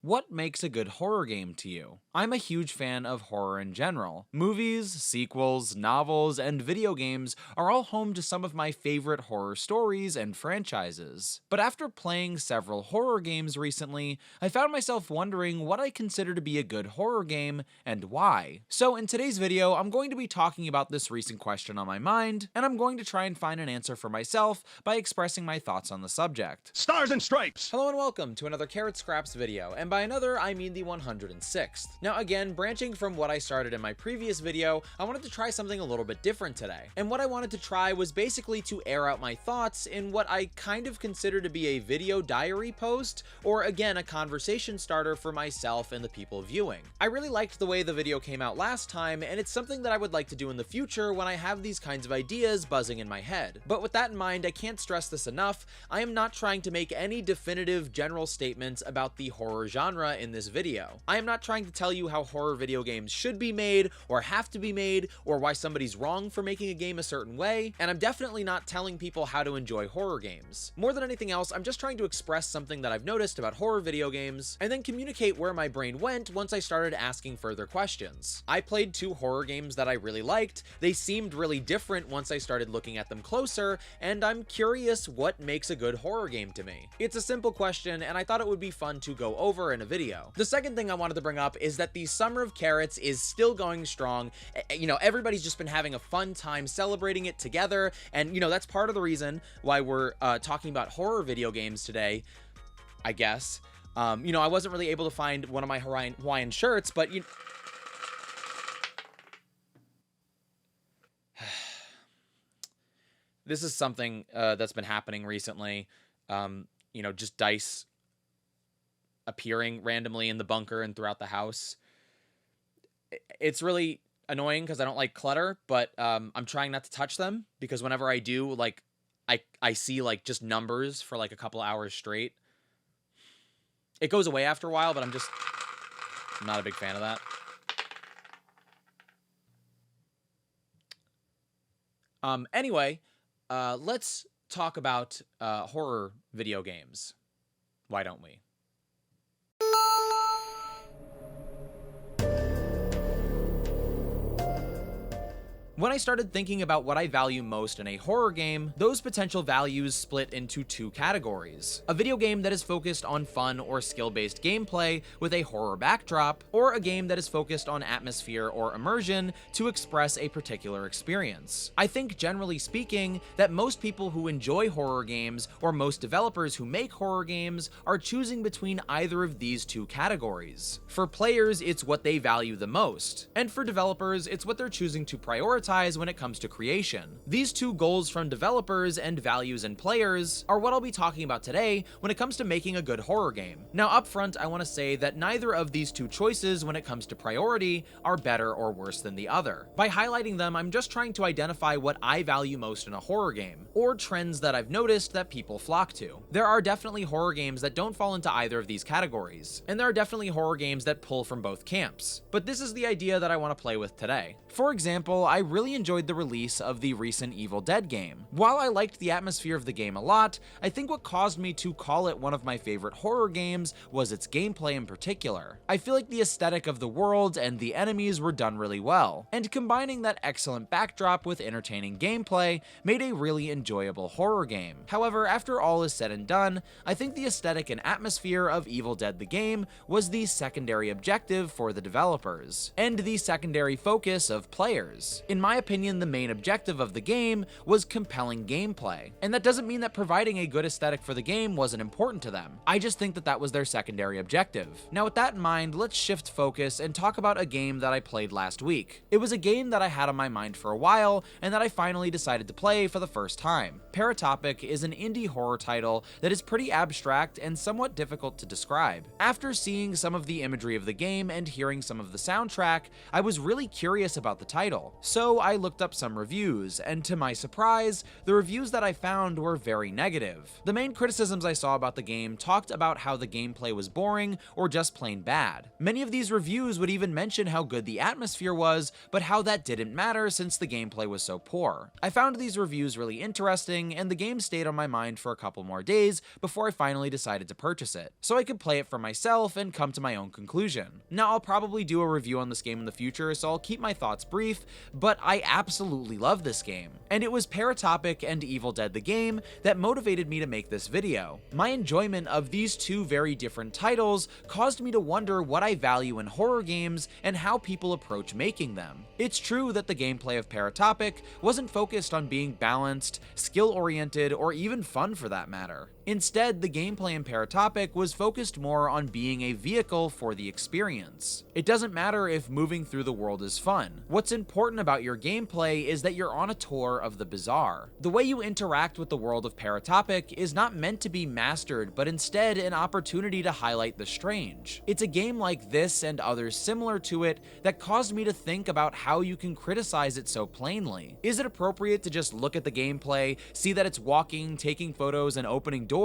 What makes a good horror game to you? I'm a huge fan of horror in general. Movies, sequels, novels, and video games are all home to some of my favorite horror stories and franchises. But after playing several horror games recently, I found myself wondering what I consider to be a good horror game and why. So in today's video, I'm going to be talking about this recent question on my mind, and I'm going to try and find an answer for myself by expressing my thoughts on the subject. Stars and Stripes! Hello and welcome to another carrotscraps video, and by another, I mean the 106th. Now again, branching from what I started in my previous video, I wanted to try something a little bit different today. And what I wanted to try was basically to air out my thoughts in what I kind of consider to be a video diary post, or again, a conversation starter for myself and the people viewing. I really liked the way the video came out last time, and it's something that I would like to do in the future when I have these kinds of ideas buzzing in my head. But with that in mind, I can't stress this enough, I am not trying to make any definitive general statements about the horror genre in this video. I am not trying to tell you how horror video games should be made, or have to be made, or why somebody's wrong for making a game a certain way, and I'm definitely not telling people how to enjoy horror games. More than anything else, I'm just trying to express something that I've noticed about horror video games, and then communicate where my brain went once I started asking further questions. I played 2 horror games that I really liked, they seemed really different once I started looking at them closer, and I'm curious what makes a good horror game to me. It's a simple question, and I thought it would be fun to go over in a video. The second thing I wanted to bring up is that the Summer of Carrots is still going strong. You know, everybody's just been having a fun time celebrating it together, and you know, that's part of the reason why we're talking about horror video games today, I guess. You know, I wasn't really able to find one of my Hawaiian shirts, but you this is something that's been happening recently. You know, just dice appearing randomly in the bunker and throughout the house. It's really annoying because I don't like clutter, but I'm trying not to touch them because whenever I do, like, I see like just numbers for like a couple hours straight. It goes away after a while, but I'm not a big fan of that. Anyway, let's talk about horror video games. Why don't we? When I started thinking about what I value most in a horror game, those potential values split into 2 categories. A video game that is focused on fun or skill-based gameplay with a horror backdrop, or a game that is focused on atmosphere or immersion to express a particular experience. I think, generally speaking, that most people who enjoy horror games, or most developers who make horror games, are choosing between either of these 2 categories. For players, it's what they value the most, and for developers, it's what they're choosing to prioritize when it comes to creation. These 2 goals from developers and values in players are what I'll be talking about today when it comes to making a good horror game. Now up front, I want to say that neither of these 2 choices when it comes to priority are better or worse than the other. By highlighting them, I'm just trying to identify what I value most in a horror game, or trends that I've noticed that people flock to. There are definitely horror games that don't fall into either of these categories, and there are definitely horror games that pull from both camps. But this is the idea that I want to play with today. For example, I really enjoyed the release of the recent Evil Dead game. While I liked the atmosphere of the game a lot, I think what caused me to call it one of my favorite horror games was its gameplay in particular. I feel like the aesthetic of the world and the enemies were done really well, and combining that excellent backdrop with entertaining gameplay made a really enjoyable horror game. However, after all is said and done, I think the aesthetic and atmosphere of Evil Dead the game was the secondary objective for the developers, and the secondary focus of players. In my opinion, the main objective of the game was compelling gameplay, and that doesn't mean that providing a good aesthetic for the game wasn't important to them. I just think that that was their secondary objective. Now with that in mind, let's shift focus and talk about a game that I played last week. It was a game that I had on my mind for a while, and that I finally decided to play for the first time. Paratopic is an indie horror title that is pretty abstract and somewhat difficult to describe. After seeing some of the imagery of the game and hearing some of the soundtrack, I was really curious about the title. So So I looked up some reviews, and to my surprise, the reviews that I found were very negative. The main criticisms I saw about the game talked about how the gameplay was boring or just plain bad. Many of these reviews would even mention how good the atmosphere was, but how that didn't matter since the gameplay was so poor. I found these reviews really interesting, and the game stayed on my mind for a couple more days before I finally decided to purchase it, so I could play it for myself and come to my own conclusion. Now, I'll probably do a review on this game in the future, so I'll keep my thoughts brief, but I absolutely love this game. And it was Paratopic and Evil Dead the game that motivated me to make this video. My enjoyment of these two very different titles caused me to wonder what I value in horror games and how people approach making them. It's true that the gameplay of Paratopic wasn't focused on being balanced, skill-oriented, or even fun for that matter. Instead, the gameplay in Paratopic was focused more on being a vehicle for the experience. It doesn't matter if moving through the world is fun. What's important about your gameplay is that you're on a tour of the bizarre. The way you interact with the world of Paratopic is not meant to be mastered, but instead an opportunity to highlight the strange. It's a game like this and others similar to it that caused me to think about how you can criticize it so plainly. Is it appropriate to just look at the gameplay, see that it's walking, taking photos, and opening doors,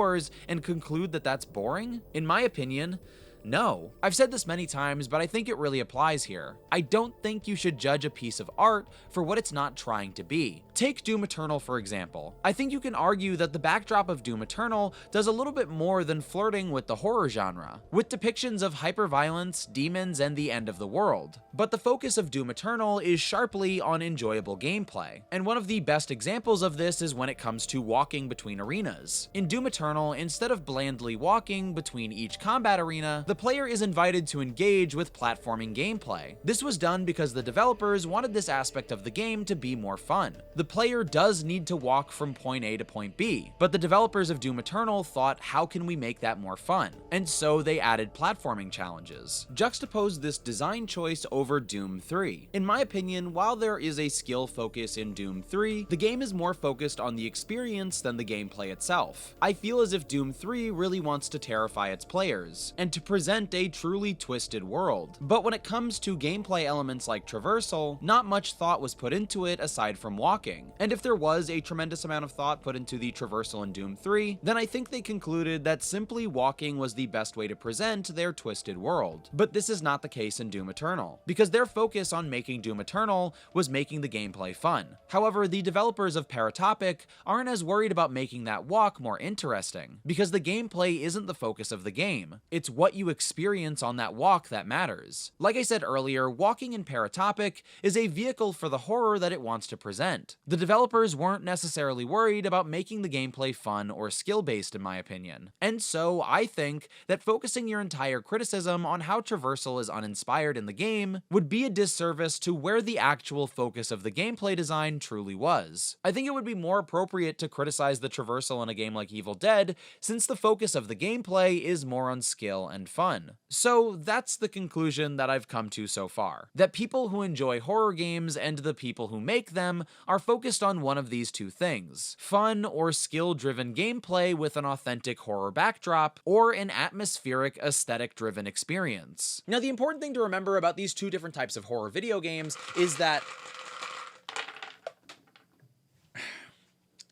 and conclude that that's boring? In my opinion, no. I've said this many times, but I think it really applies here. I don't think you should judge a piece of art for what it's not trying to be. Take Doom Eternal, for example. I think you can argue that the backdrop of Doom Eternal does a little bit more than flirting with the horror genre, with depictions of hyperviolence, demons, and the end of the world. But the focus of Doom Eternal is sharply on enjoyable gameplay. And one of the best examples of this is when it comes to walking between arenas. In Doom Eternal, instead of blandly walking between each combat arena, the player is invited to engage with platforming gameplay. This was done because the developers wanted this aspect of the game to be more fun. The player does need to walk from point A to point B, but the developers of Doom Eternal thought, how can we make that more fun? And so they added platforming challenges. Juxtapose this design choice over Doom 3. In my opinion, while there is a skill focus in Doom 3, the game is more focused on the experience than the gameplay itself. I feel as if Doom 3 really wants to terrify its players, and to present a truly twisted world. But when it comes to gameplay elements like traversal, not much thought was put into it aside from walking. And if there was a tremendous amount of thought put into the traversal in Doom 3, then I think they concluded that simply walking was the best way to present their twisted world. But this is not the case in Doom Eternal, because their focus on making Doom Eternal was making the gameplay fun. However, the developers of Paratopic aren't as worried about making that walk more interesting, because the gameplay isn't the focus of the game. It's what you experience on that walk that matters. Like I said earlier, walking in Paratopic is a vehicle for the horror that it wants to present. The developers weren't necessarily worried about making the gameplay fun or skill-based in my opinion. And so I think that focusing your entire criticism on how traversal is uninspired in the game would be a disservice to where the actual focus of the gameplay design truly was. I think it would be more appropriate to criticize the traversal in a game like Evil Dead, since the focus of the gameplay is more on skill and fun. So that's the conclusion that I've come to so far. That people who enjoy horror games and the people who make them are focused on one of these two things: fun or skill-driven gameplay with an authentic horror backdrop, or an atmospheric, aesthetic-driven experience. Now, the important thing to remember about these two different types of horror video games is that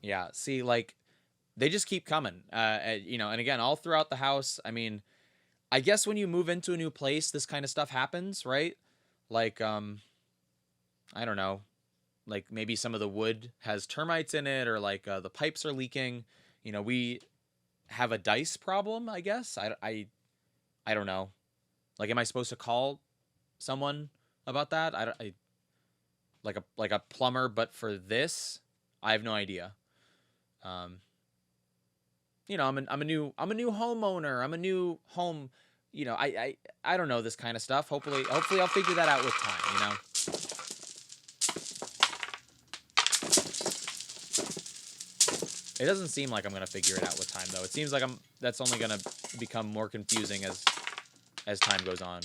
yeah, see, like, they just keep coming, you know, and again, all throughout the house. I mean, I guess when you move into a new place, this kind of stuff happens, right? Like, I don't know, like maybe some of the wood has termites in it, or like the pipes are leaking. You know, we have a dice problem, I guess. I don't know. Like, am I supposed to call someone about that? Like a plumber, but for this, I have no idea. You know, I'm a new homeowner. I'm a new home. You know, I don't know this kind of stuff. Hopefully I'll figure that out with time, you know. It doesn't seem like I'm gonna figure it out with time, though. It seems like that's only gonna become more confusing as time goes on.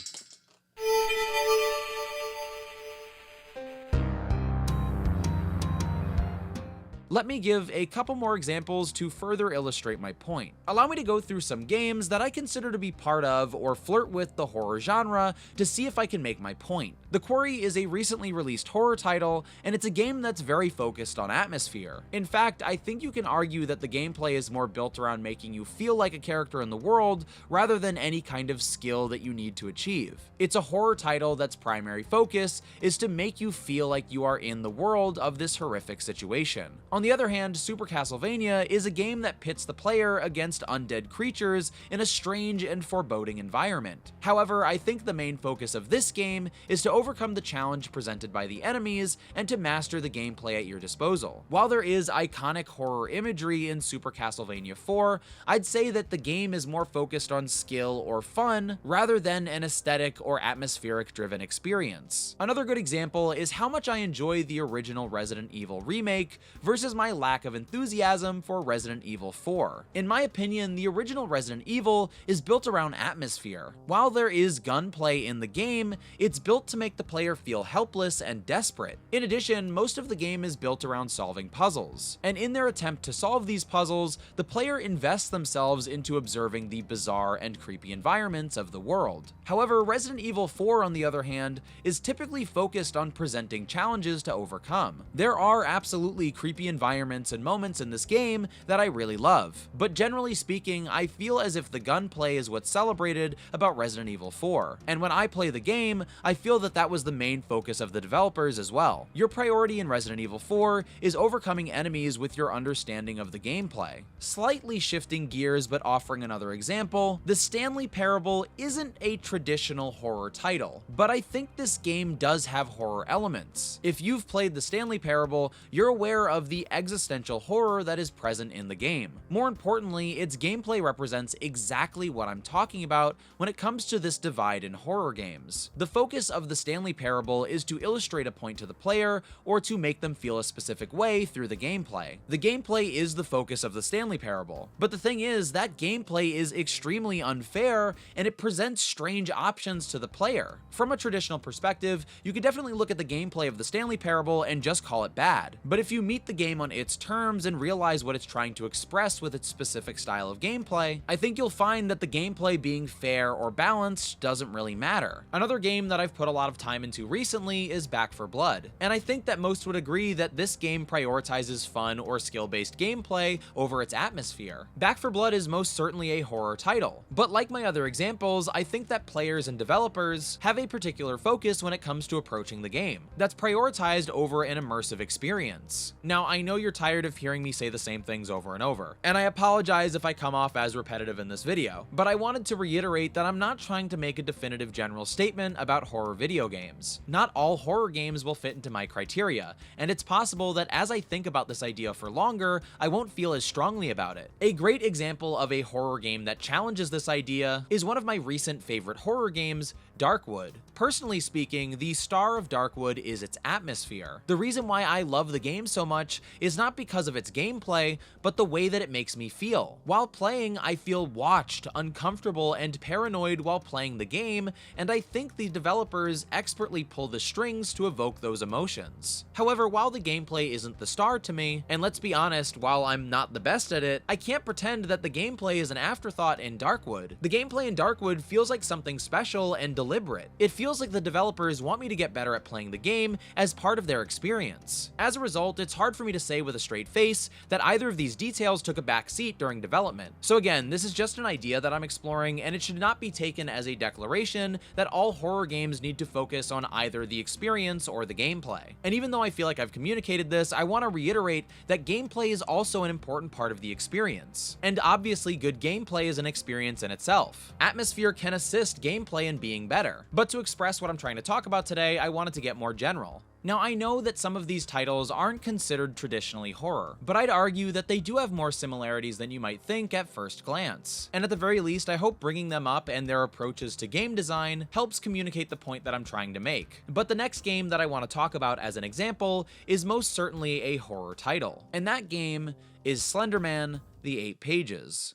Let me give a couple more examples to further illustrate my point. Allow me to go through some games that I consider to be part of or flirt with the horror genre to see if I can make my point. The Quarry is a recently released horror title, and it's a game that's very focused on atmosphere. In fact, I think you can argue that the gameplay is more built around making you feel like a character in the world rather than any kind of skill that you need to achieve. It's a horror title that's primary focus is to make you feel like you are in the world of this horrific situation. On the other hand, Super Castlevania is a game that pits the player against undead creatures in a strange and foreboding environment. However, I think the main focus of this game is to overcome the challenge presented by the enemies and to master the gameplay at your disposal. While there is iconic horror imagery in Super Castlevania 4, I'd say that the game is more focused on skill or fun rather than an aesthetic or atmospheric driven experience. Another good example is how much I enjoy the original Resident Evil remake versus my lack of enthusiasm for Resident Evil 4. In my opinion, the original Resident Evil is built around atmosphere. While there is gunplay in the game, it's built to make the player feel helpless and desperate. In addition, most of the game is built around solving puzzles, and in their attempt to solve these puzzles, the player invests themselves into observing the bizarre and creepy environments of the world. However, Resident Evil 4, on the other hand, is typically focused on presenting challenges to overcome. There are absolutely creepy environments and moments in this game that I really love, but generally speaking, I feel as if the gunplay is what's celebrated about Resident Evil 4, and when I play the game, I feel that was the main focus of the developers as well. Your priority in Resident Evil 4 is overcoming enemies with your understanding of the gameplay. Slightly shifting gears but offering another example, the Stanley Parable isn't a traditional horror title, but I think this game does have horror elements. If you've played the Stanley Parable, you're aware of the existential horror that is present in the game. More importantly, its gameplay represents exactly what I'm talking about when it comes to this divide in horror games. The focus of the Stanley Parable is to illustrate a point to the player or to make them feel a specific way through the gameplay. The gameplay is the focus of the Stanley Parable, but the thing is that gameplay is extremely unfair and it presents strange options to the player. From a traditional perspective, you could definitely look at the gameplay of the Stanley Parable and just call it bad, but if you meet the game on its terms and realize what it's trying to express with its specific style of gameplay, I think you'll find that the gameplay being fair or balanced doesn't really matter. Another game that I've put a lot of time into recently is Back 4 Blood, and I think that most would agree that this game prioritizes fun or skill-based gameplay over its atmosphere. Back 4 Blood is most certainly a horror title, but like my other examples, I think that players and developers have a particular focus when it comes to approaching the game that's prioritized over an immersive experience. Now, I know you're tired of hearing me say the same things over and over, and I apologize if I come off as repetitive in this video, but I wanted to reiterate that I'm not trying to make a definitive general statement about horror video games. Not all horror games will fit into my criteria, and it's possible that as I think about this idea for longer, I won't feel as strongly about it. A great example of a horror game that challenges this idea is one of my recent favorite horror games, Darkwood. Personally speaking, the star of Darkwood is its atmosphere. The reason why I love the game so much is not because of its gameplay, but the way that it makes me feel. While playing, I feel watched, uncomfortable, and paranoid while playing the game, and I think the developers expertly pull the strings to evoke those emotions. However, while the gameplay isn't the star to me, and let's be honest, while I'm not the best at it, I can't pretend that the gameplay is an afterthought in Darkwood. The gameplay in Darkwood feels like something special and deliberate. It feels like the developers want me to get better at playing the game as part of their experience. As a result, it's hard for me to say with a straight face that either of these details took a back seat during development. So again, this is just an idea that I'm exploring, and it should not be taken as a declaration that all horror games need to focus on either the experience or the gameplay. And even though I feel like I've communicated this, I want to reiterate that gameplay is also an important part of the experience. And obviously, good gameplay is an experience in itself. Atmosphere can assist gameplay in being better. But to express what I'm trying to talk about today, I wanted to get more general. Now, I know that some of these titles aren't considered traditionally horror, but I'd argue that they do have more similarities than you might think at first glance. And at the very least, I hope bringing them up and their approaches to game design helps communicate the point that I'm trying to make. But the next game that I want to talk about as an example is most certainly a horror title, and that game is Slender Man: The 8 Pages.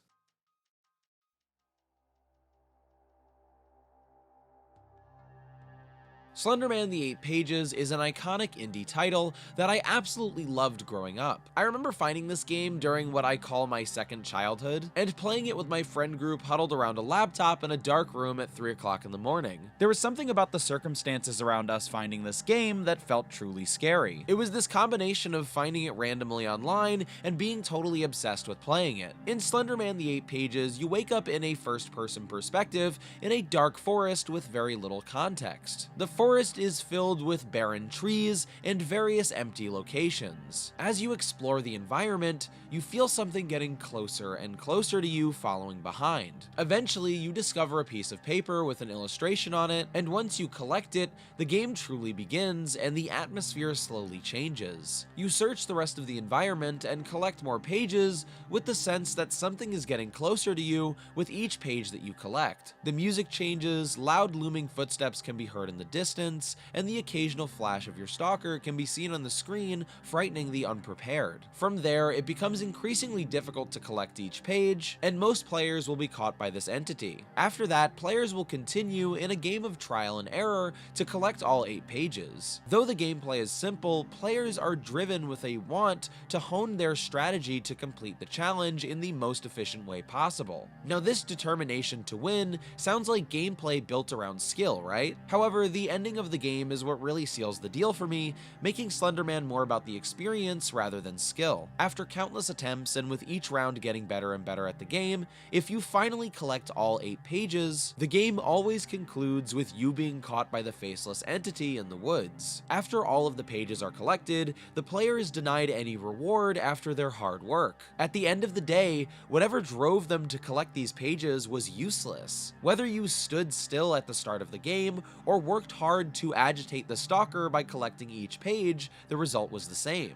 Slender Man: The Eight Pages is an iconic indie title that I absolutely loved growing up. I remember finding this game during what I call my second childhood, and playing it with my friend group huddled around a laptop in a dark room at 3 o'clock in the morning. There was something about the circumstances around us finding this game that felt truly scary. It was this combination of finding it randomly online and being totally obsessed with playing it. In Slender Man: The Eight Pages, you wake up in a first-person perspective in a dark forest with very little context. The forest is filled with barren trees and various empty locations. As you explore the environment, you feel something getting closer and closer to you following behind. Eventually, you discover a piece of paper with an illustration on it, and once you collect it, the game truly begins and the atmosphere slowly changes. You search the rest of the environment and collect more pages with the sense that something is getting closer to you with each page that you collect. The music changes, loud looming footsteps can be heard in the distance, and the occasional flash of your stalker can be seen on the screen, frightening the unprepared. From there, it becomes increasingly difficult to collect each page, and most players will be caught by this entity. After that, players will continue in a game of trial and error to collect all 8 pages. Though the gameplay is simple, players are driven with a want to hone their strategy to complete the challenge in the most efficient way possible. Now, this determination to win sounds like gameplay built around skill, right? However, the ending of the game is what really seals the deal for me, making Slender Man more about the experience rather than skill. After countless attempts and with each round getting better and better at the game, if you finally collect all 8 pages, the game always concludes with you being caught by the faceless entity in the woods. After all of the pages are collected, the player is denied any reward after their hard work. At the end of the day, whatever drove them to collect these pages was useless. Whether you stood still at the start of the game or worked hard to agitate the stalker by collecting each page, the result was the same.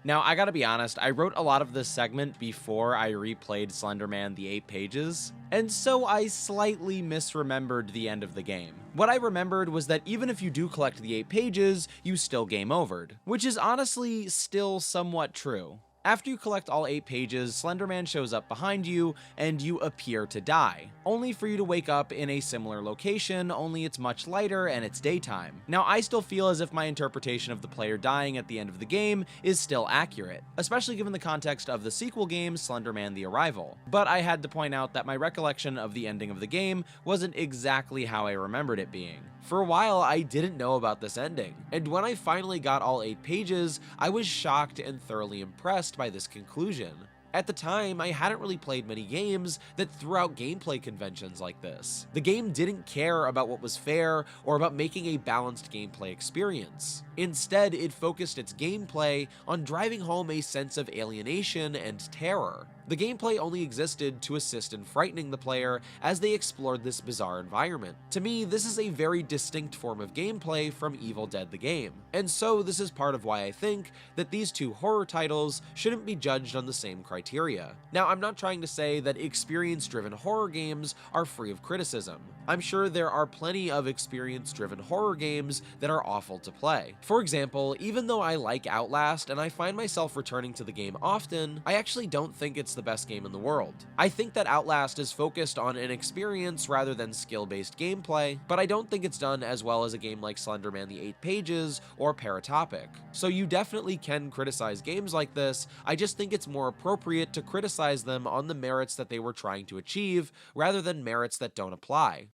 Now, I gotta be honest, I wrote a lot of this segment before I replayed Slender Man: The Eight Pages, and so I slightly misremembered the end of the game. What I remembered was that even if you do collect the 8 pages, you still game overed, which is honestly still somewhat true. After you collect all 8 pages, Slender Man shows up behind you, and you appear to die, only for you to wake up in a similar location, only it's much lighter and it's daytime. Now, I still feel as if my interpretation of the player dying at the end of the game is still accurate, especially given the context of the sequel game, Slender Man: The Arrival. But I had to point out that my recollection of the ending of the game wasn't exactly how I remembered it being. For a while, I didn't know about this ending, and when I finally got all 8 pages, I was shocked and thoroughly impressed by this conclusion. At the time, I hadn't really played many games that threw out gameplay conventions like this. The game didn't care about what was fair or about making a balanced gameplay experience. Instead, it focused its gameplay on driving home a sense of alienation and terror. The gameplay only existed to assist in frightening the player as they explored this bizarre environment. To me, this is a very distinct form of gameplay from Evil Dead the game, and so this is part of why I think that these two horror titles shouldn't be judged on the same criteria. Now, I'm not trying to say that experience-driven horror games are free of criticism. I'm sure there are plenty of experience-driven horror games that are awful to play. For example, even though I like Outlast and I find myself returning to the game often, I actually don't think it's the best game in the world. I think that Outlast is focused on an experience rather than skill-based gameplay, but I don't think it's done as well as a game like Slender Man: The Eight Pages or Paratopic. So you definitely can criticize games like this, I just think it's more appropriate to criticize them on the merits that they were trying to achieve, rather than merits that don't apply.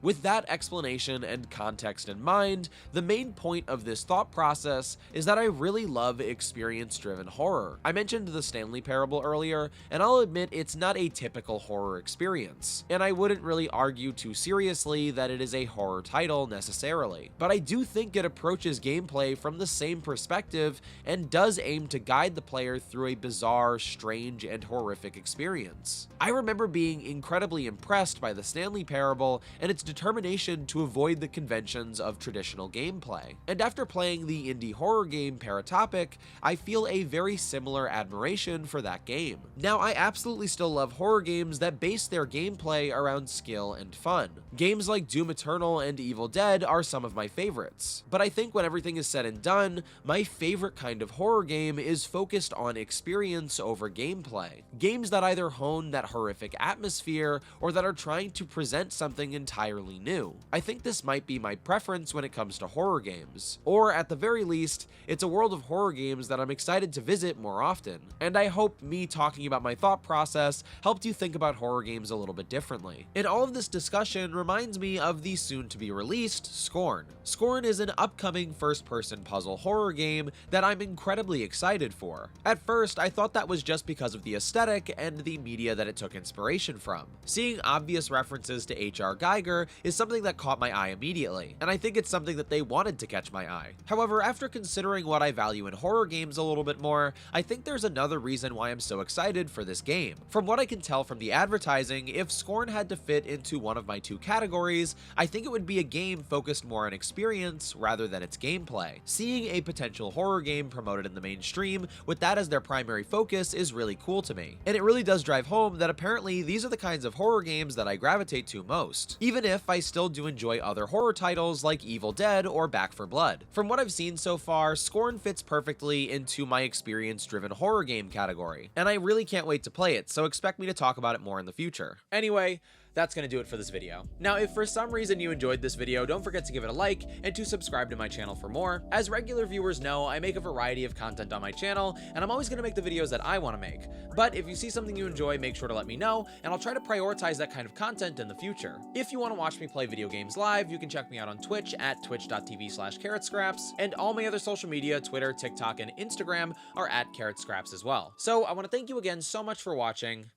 With that explanation and context in mind, the main point of this thought process is that I really love experience-driven horror. I mentioned the Stanley Parable earlier, and I'll admit it's not a typical horror experience, and I wouldn't really argue too seriously that it is a horror title necessarily. But I do think it approaches gameplay from the same perspective and does aim to guide the player through a bizarre, strange, and horrific experience. I remember being incredibly impressed by the Stanley Parable and its determination to avoid the conventions of traditional gameplay. And after playing the indie horror game Paratopic, I feel a very similar admiration for that game. Now, I absolutely still love horror games that base their gameplay around skill and fun. Games like Doom Eternal and Evil Dead are some of my favorites. But I think when everything is said and done, my favorite kind of horror game is focused on experience over gameplay. Games that either hone that horrific atmosphere or that are trying to present something entirely new. I think this might be my preference when it comes to horror games. Or at the very least, it's a world of horror games that I'm excited to visit more often. And I hope me talking about my thought process helped you think about horror games a little bit differently. And all of this discussion reminds me of the soon-to-be released Scorn. Scorn is an upcoming first-person puzzle horror game that I'm incredibly excited for. At first, I thought that was just because of the aesthetic and the media that it took inspiration from. Seeing obvious references to H.R. Geiger is something that caught my eye immediately, and I think it's something that they wanted to catch my eye. However, after considering what I value in horror games a little bit more, I think there's another reason why I'm so excited for this game. From what I can tell from the advertising, if Scorn had to fit into one of my two categories, I think it would be a game focused more on experience rather than its gameplay. Seeing a potential horror game promoted in the mainstream with that as their primary focus is really cool to me. And it really does drive home that apparently these are the kinds of horror games that I gravitate to most, even if I still do enjoy other horror titles like Evil Dead or Back 4 Blood. From what I've seen so far, Scorn fits perfectly into my experience-driven horror game category, and I really can't wait to play it, so expect me to talk about it more in the future. Anyway, that's gonna do it for this video. Now, if for some reason you enjoyed this video, don't forget to give it a like and to subscribe to my channel for more. As regular viewers know, I make a variety of content on my channel, and I'm always gonna make the videos that I wanna make. But if you see something you enjoy, make sure to let me know, and I'll try to prioritize that kind of content in the future. If you wanna watch me play video games live, you can check me out on Twitch at twitch.tv/carrotscraps, and all my other social media, Twitter, TikTok, and Instagram are at carrotscraps as well. So I wanna thank you again so much for watching,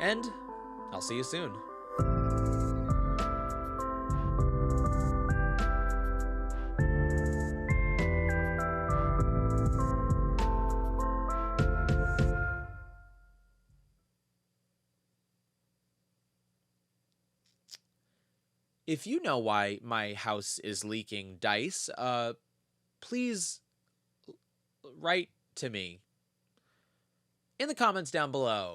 and I'll see you soon. If you know why my house is leaking dice, please write to me in the comments down below.